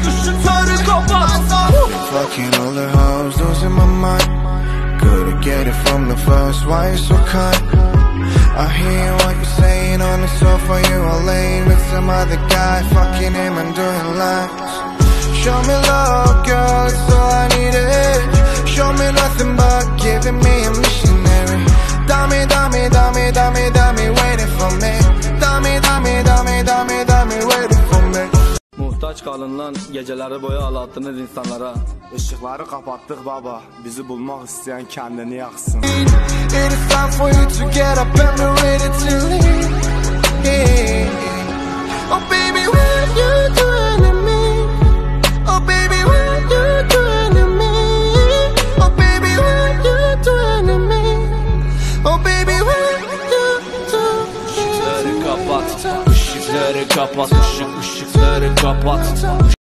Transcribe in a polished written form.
ışıkları kapat. Fucking all the hoes, losing my mind. Couldn't get it from the first, why you so kind? I hear what you're saying on the sofa, you are laying with some other guy, fucking him and doing lines. Show me love, girl, it's all I needed. Show me nothing but giving me a missionary. Dummy, dummy, dummy, dummy, dummy, waiting for me. Dummy, dummy, dummy, dummy, dummy, waiting for me. Muhtaç kalınlan geceleri boyu ağlattınız insanlara. Işıkları kapattık baba, bizi bulmak isteyen kendini yaksın. It is time for you to get up and be ready to leave. Yeah. Oh baby, what you doing?